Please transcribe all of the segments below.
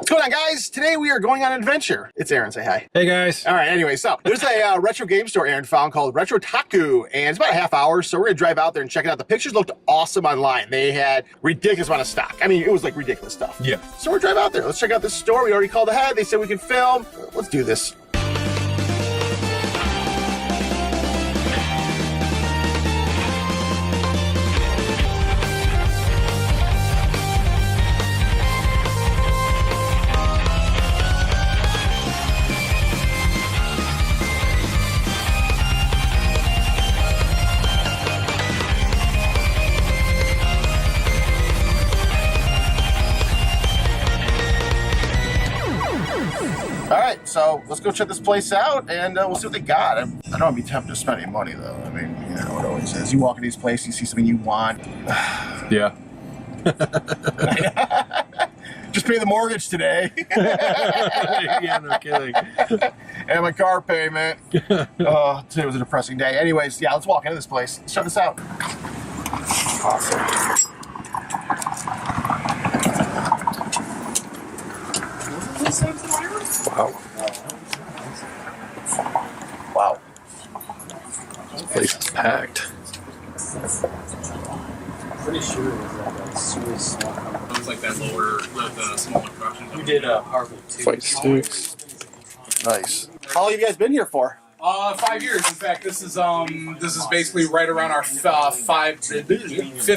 What's going on, guys? Today we are going on an adventure. It's Aaron, say hi. Hey, guys. All right, anyway, so there's a retro game store Aaron found called Retro-Taku, and it's about a half hour, so we're gonna drive out there and check it out. The pictures looked awesome online. They had ridiculous amount of stock. I mean, it was like ridiculous stuff. Yeah. So we're drive out there. Let's check out this store. We already called ahead. They said we can film. Let's do this. All right, so let's go check this place out, and we'll see what they got. I don't want to be tempted to spend any money, though. I mean, you know how it always is. You walk in these places, you see something you want. Yeah. Just pay the mortgage today. Yeah, no kidding. And my car payment. Oh, today was a depressing day. Anyways, yeah, let's walk into this place. Let's check this out. Awesome. Wow. Wow. This place is packed. Pretty sure it was like a Swiss. It was like that lower, the smaller production. You did Harvard too. Fight sticks. Nice. How long have you guys been here for? 5 years. In fact, this is basically right around our fifth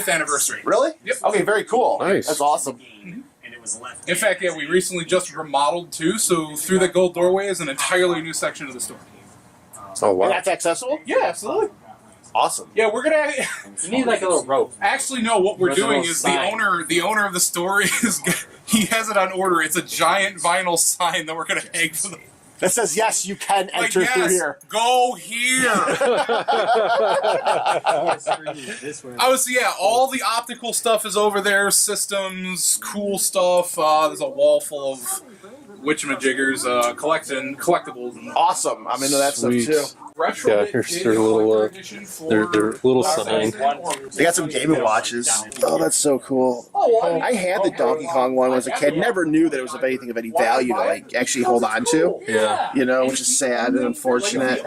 anniversary. Really? Yep. Okay, very cool. Nice. That's awesome. In fact, yeah, we recently just remodeled too. So through the gold doorway is an entirely new section of the store. Oh, And wow. that's accessible? Yeah, absolutely. Awesome. Yeah, we're gonna You need like a little rope. actually no. What we're There's a doing little is sign. the owner of the store is he has it on order. It's a giant vinyl sign that we're gonna hang for the. That says, yes, you can Like, enter through yes, here. go here. This way. Yeah, all the optical stuff is over there, systems, cool stuff. There's a wall full of whatchamajiggers, collectibles. And Awesome. I'm into that Sweet. stuff, too. retro Yeah, here's their little, edition for their little sign. They got some Game & Watches. Oh, that's so cool. I had the Donkey Kong one when I was a kid. Never knew that it was of anything of any value to like actually hold on to. Yeah. You know, which is sad and unfortunate.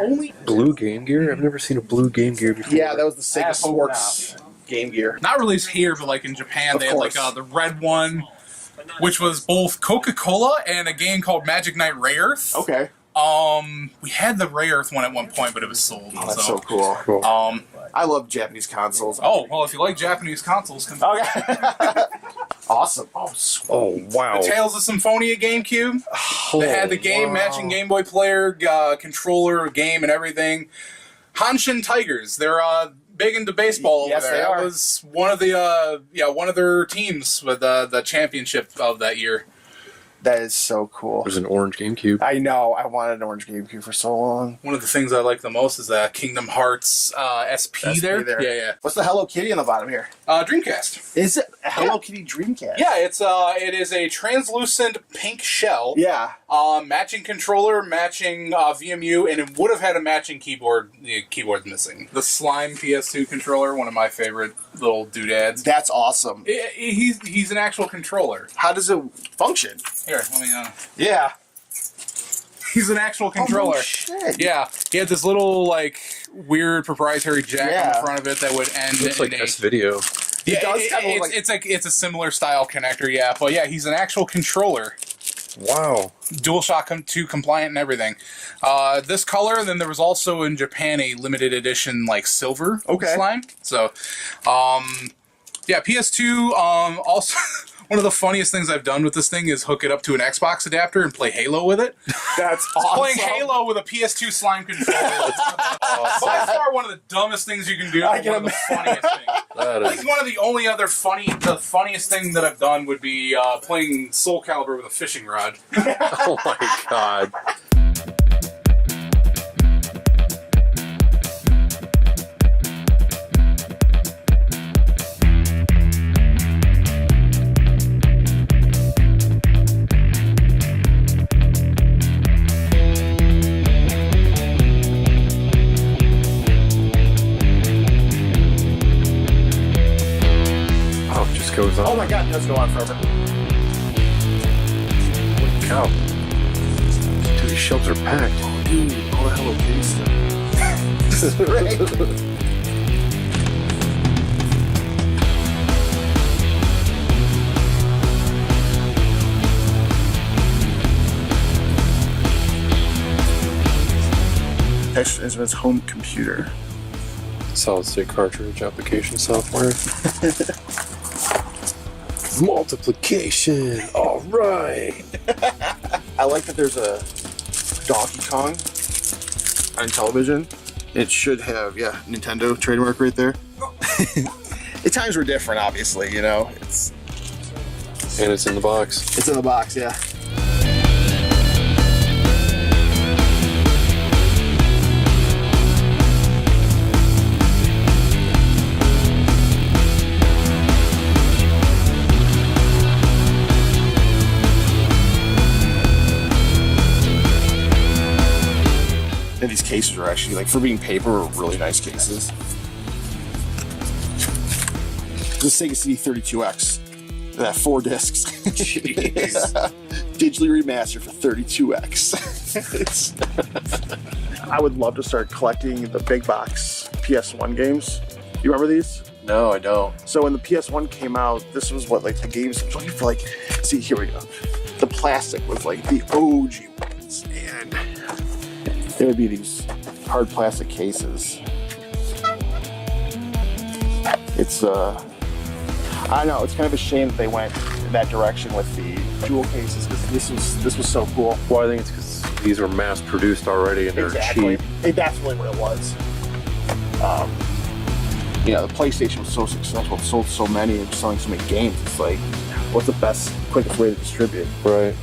Blue Game Gear? I've never seen a blue Game Gear before. Yeah, that was the Sega Sports Game Gear. not released here, but like in Japan, Of they had like course. the red one, which was both Coca-Cola and a game called Magic Knight Ray Earth. Okay. We had the Ray Earth one at one point, but it was sold. Oh, that's so cool. Cool. I love Japanese consoles. Oh, well, if you like Japanese consoles, come Okay. Awesome. Oh, sweet. Oh, wow. the Tales of Symphonia GameCube. They had the game matching Game Boy player, controller, game, and everything. Hanshin Tigers. They're big into baseball Yes, over there. they are. That was one of the one of their teams with the championship of that year. That is so cool. There's an orange GameCube. I know. I wanted an orange GameCube for so long. One of the things I like the most is that Kingdom Hearts SP there. Yeah, What's the Hello Kitty on the bottom here? Dreamcast. Is it a Hello Kitty Dreamcast? Yeah, it is a translucent pink shell. Yeah. Matching controller, matching VMU, and it would have had a matching keyboard. The keyboard's missing. The Slime PS2 controller, one of my favorite little doodads. That's awesome. He's an actual controller. How does it function? Here, let me. Yeah. He's an actual controller. Oh, shit. Yeah, he had this little like weird proprietary jack on Yeah. the front of it that would end Looks in like a. S-Video. Yeah, does kinda look like- it's a similar style connector. Yeah, but yeah, he's an actual controller. Wow. DualShock 2 compliant and everything. This color, and then there was also in Japan a limited edition like silver slime. So, yeah, PS2. Also, one of the funniest things I've done with this thing is hook it up to an Xbox adapter and play Halo with it. That's awesome. Playing Halo with a PS2 slime controller. By far one of the dumbest things you can do. I But can one of the funniest things. That I is... think one of the only other the funniest thing that I've done would be playing Soul Calibur with a fishing rod. Oh, my God. Oh, it just goes on. Oh my god, it does go on forever. cow. Dude, these shelves are packed. Oh, dude, all the Hello Kitty stuff. Right. Texas Instruments home computer. Solid state cartridge application software. Multiplication. All right. I like that there's a Donkey Kong on television. It should have, Nintendo trademark right there. The times were different, obviously, you know. And it's in the box. It's in the box, yeah. And these cases are actually, like, for being paper, are really nice cases. This Sega CD32X. That 4 discs. Jeez. Digitally remastered for 32X. I would love to start collecting the big box PS1 games. You remember these? No, I don't. So when the PS1 came out, this was what, like, the games was looking for, like, see, here we go. The plastic was like the OG ones, and there would be these hard plastic cases. It's I know, it's kind of a shame that they went in that direction with the jewel cases, because this was so cool. Well, I think it's because these were mass produced already and they're cheap. That's really what it was. You know, the PlayStation was so successful, it sold so many and selling so many games. It's like, what's the best, quickest way to distribute? Right.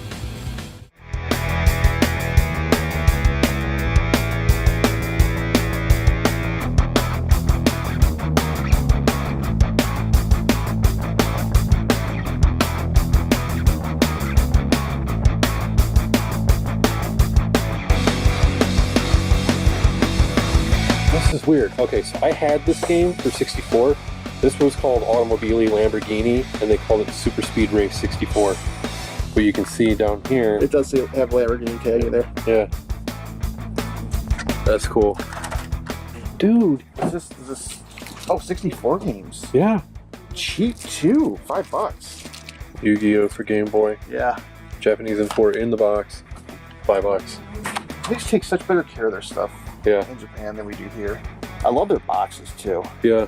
This is weird. Okay, so I had this game for 64. This was called Automobili Lamborghini, and they called it Super Speed Race 64. But you can see down here. It does have Lamborghini tag in there. Yeah. That's cool. Dude. Is this, oh, 64 games. Yeah. Cheap too, $5. Yu-Gi-Oh! For Game Boy. Yeah. Japanese import in the box. $5. They just take such better care of their stuff Yeah. in Japan than we do here. I love their boxes too. Yeah.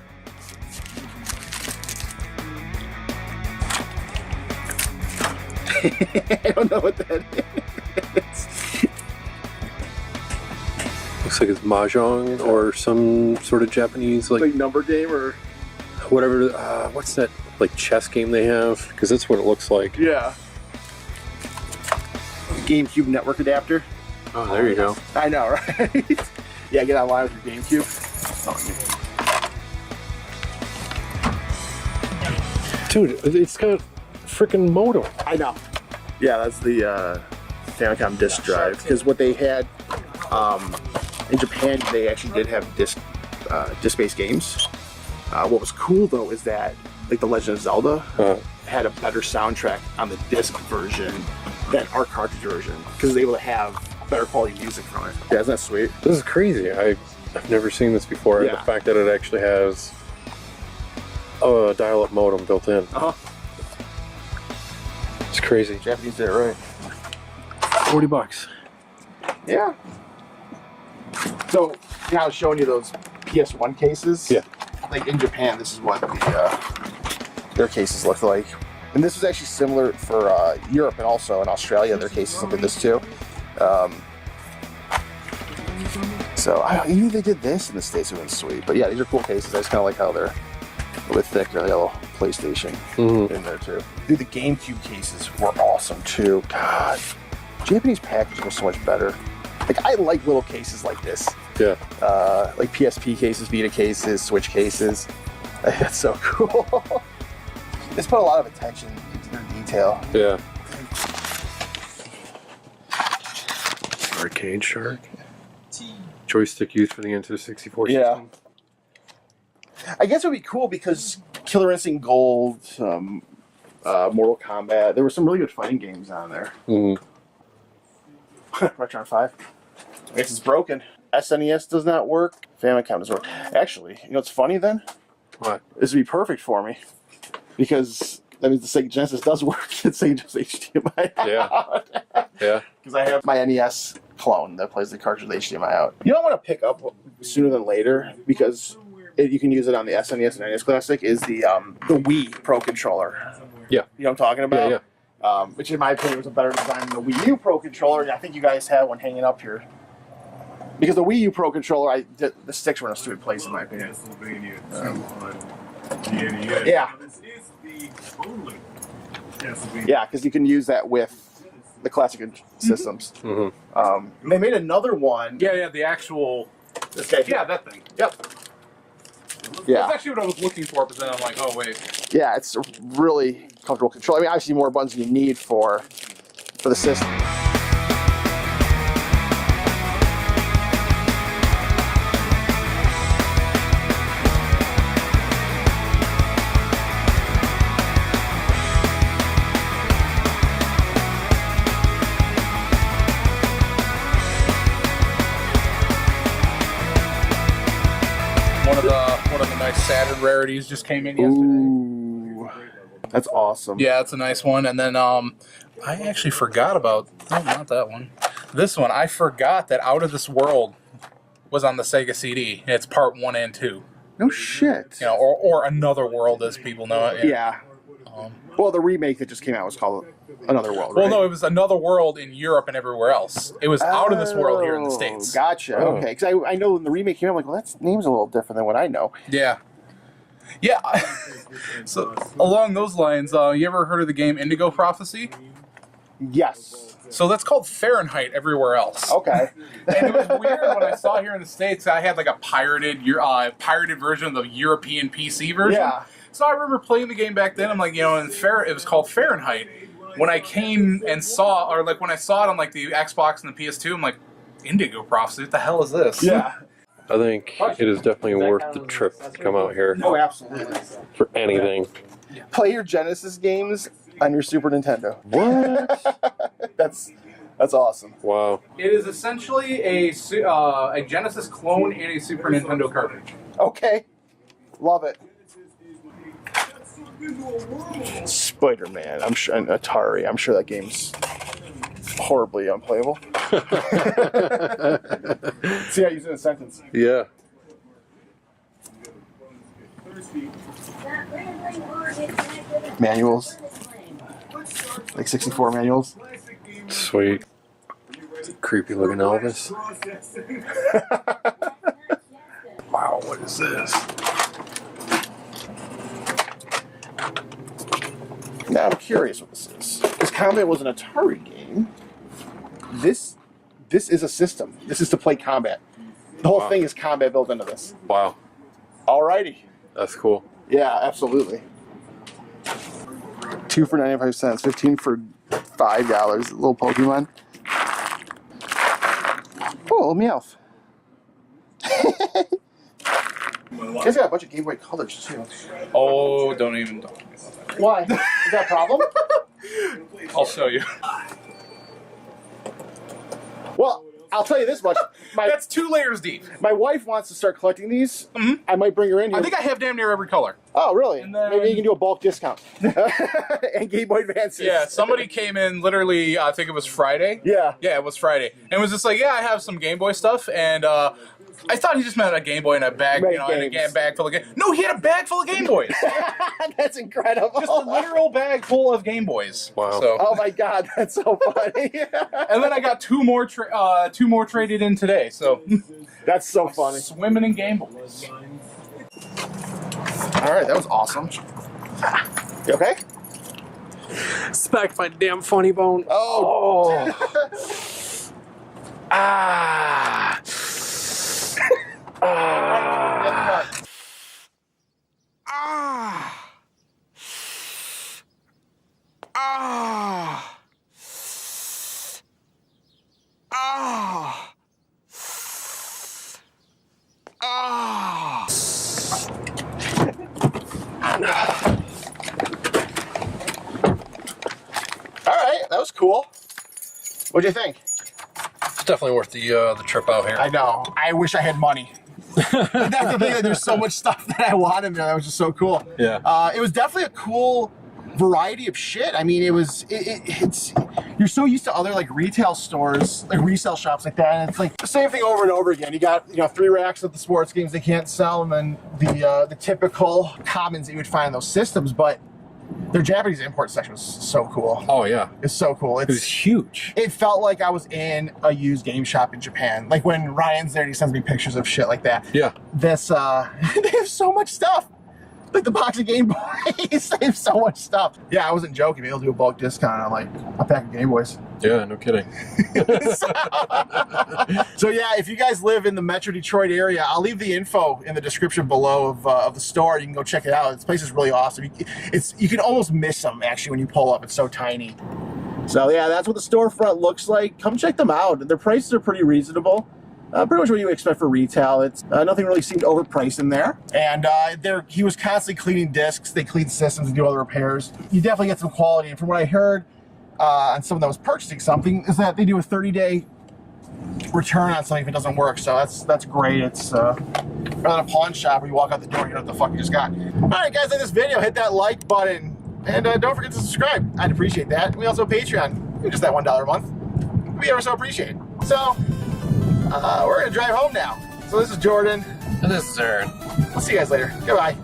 I don't know what that is. Looks like it's Mahjong or some sort of Japanese Like number game or? whatever. What's that like chess game they have? Because that's what it looks like. Yeah. GameCube network adapter. Oh, there you go. I know, right? Yeah, get online with your GameCube. Dude, it's got freaking modem. I know. Yeah, that's the Famicom disk drive. Because what they had in Japan, they actually did have disc-based games. What was cool though is that, like, the Legend of Zelda had a better soundtrack on the disc version than our cartridge version, because it was able to have better quality music from it. Yeah, isn't that sweet? This is crazy. I've never seen this before. Yeah. The fact that it actually has a dial-up modem built in. Uh-huh. It's crazy. Japanese did it right. $40. Yeah. So, you know, I was showing you those PS1 cases. Yeah. Like in Japan, this is what their cases look like. And this was actually similar for Europe, and also in Australia, their cases look like this too. So I knew they did this in the States. It would have been sweet. But yeah, these are cool cases. I just kind of like how they're a little bit thick. They're like a little PlayStation in there too. Dude, the GameCube cases were awesome too. God, Japanese packaging was so much better. Like, I like little cases like this. Yeah. Like PSP cases, Vita cases, Switch cases. That's so cool. It's put a lot of attention into their detail. Yeah. Arcade Shark. Joystick used for the N64 Yeah. system. I guess it would be cool because Killer Instinct Gold, Mortal Kombat, there were some really good fighting games on there. Mm-hmm. Retron 5. I guess it's broken. SNES does not work. Famicom doesn't work. Actually, you know what's funny then? What? This would be perfect for me. Because that means the Sega Genesis does work. It's Sega Genesis HDMI out. Yeah. Yeah. Because I have my NES clone that plays the cartridge with HDMI out. You don't want to pick up sooner than later because you can use it on the SNES and NES Classic is the Wii Pro Controller. Yeah. You know what I'm talking about? Yeah, yeah. Which in my opinion was a better design than the Wii U Pro Controller. And I think you guys have one hanging up here. Because the Wii U Pro Controller, the sticks were in a stupid place in my opinion. Yeah. Yeah, because you can use that with the classic systems. Mm-hmm. They made another one. Yeah, the actual. This guy. Yeah, that thing. Yep. That's Yeah. actually what I was looking for, but then I'm like, oh wait. Yeah, it's a really comfortable control. I mean, obviously more buttons than you need for the system. One of the nice Saturn rarities just came in yesterday. Ooh, that's awesome. Yeah, it's a nice one. And then I actually forgot about not that one. This one, I forgot that Out of This World was on the Sega CD. It's part 1 and 2. No shit. You know, or Another World as people know it. Yeah. Well, the remake that just came out was called Another World, right? Well, no, it was Another World in Europe and everywhere else. It was Out of This World here in the States. Gotcha. Oh. Okay, because I know when the remake came out, I'm like, well, that name's a little different than what I know. Yeah. Yeah. So, along those lines, you ever heard of the game Indigo Prophecy? Yes. So that's called Fahrenheit everywhere else. Okay. And it was weird when I saw here in the States, I had like a pirated version of the European PC version. Yeah. So I remember playing the game back then. I'm like, you know, it was called Fahrenheit. When I came and saw, or like when I saw it on like the Xbox and the PS2, I'm like, Indigo Prophecy, what the hell is this? Yeah. I think it is definitely worth the trip to come out here Oh, absolutely. for anything. Play your Genesis games on your Super Nintendo. What? That's awesome. Wow. It is essentially a Genesis clone and a Super Nintendo cartridge. Okay. Love it. Spider-Man. I'm sure, and Atari. I'm sure that game's horribly unplayable. See how you use it in a sentence. Yeah. Manuals. Like 64 manuals. Sweet. Creepy looking Elvis. Wow, what is this? Now I'm curious what this is. Because Combat was an Atari game. This is a system. This is to play Combat. The whole thing is Combat built into this. Wow. Alrighty. That's cool. Yeah, absolutely. 2 for 95 cents, 15 for $5. Little Pokemon. Oh, Meowth. You guys got a bunch of Game Boy Colors too. Oh, don't even. Why? Is that a problem? I'll show you. Well, I'll tell you this much. That's 2 layers deep. My wife wants to start collecting these. I might bring her in here. I think I have damn near every color. Oh, really? And then- Maybe you can do a bulk discount. And Game Boy Advances. Yeah, somebody came in literally, I think it was Friday. Yeah. Yeah, it was Friday. And was just like, yeah, I have some Game Boy stuff. And I thought he just meant a Game Boy in a bag, Right, you know, and a games. bag full of games. No, he had a bag full of Game Boys. That's incredible. Just a literal bag full of Game Boys. Wow. So, Oh my God, that's so funny. and then I got two more traded in today. So That's so funny. swimming in Game Boys. All right, that was awesome. You okay? Smacked my damn funny bone. Oh. Ah. Ah. Ah. Ah. Ah. Ah. All right, that was cool. What'd you think? definitely worth the trip out here. I know. I wish I had money. That's the thing. That there's so much stuff that I want in there. That was just so cool. Yeah. It was definitely a cool variety of shit. I mean, it's you're so used to other like retail stores, like resale shops like that, and it's like the same thing over and over again. You got 3 racks of the sports games they can't sell, and then the typical commons that you would find in those systems. But their Japanese import section was so cool. Oh yeah, it's so cool. It was huge. It felt like I was in a used game shop in Japan. Like when Ryan's there, and he sends me pictures of shit like that. Yeah. This they have so much stuff. Like the box of Game Boys, they have so much stuff. Yeah, I wasn't joking. Maybe they'll do a bulk discount on like a pack of Game Boys. Yeah, no kidding. So yeah, if you guys live in the Metro Detroit area, I'll leave the info in the description below of the store. You can go check it out. This place is really awesome. You can almost miss them actually when you pull up. It's so tiny. So yeah, that's what the storefront looks like. Come check them out. Their prices are pretty reasonable. Pretty much what you would expect for retail. It's nothing really seemed overpriced in there. And he was constantly cleaning discs. They clean systems and do other repairs. You definitely get some quality. And from what I heard on someone that was purchasing something, is that they do a 30-day return on something if it doesn't work. So that's great. It's rather than a pawn shop where you walk out the door and you know what the fuck you just got. All right, guys, like this video, hit that like button. And don't forget to subscribe. I'd appreciate that. We also have Patreon. Just that $1 a month. We ever so appreciate it. So we're gonna drive home now. So this is Jordan. And this is Aaron. I'll see you guys later. Goodbye.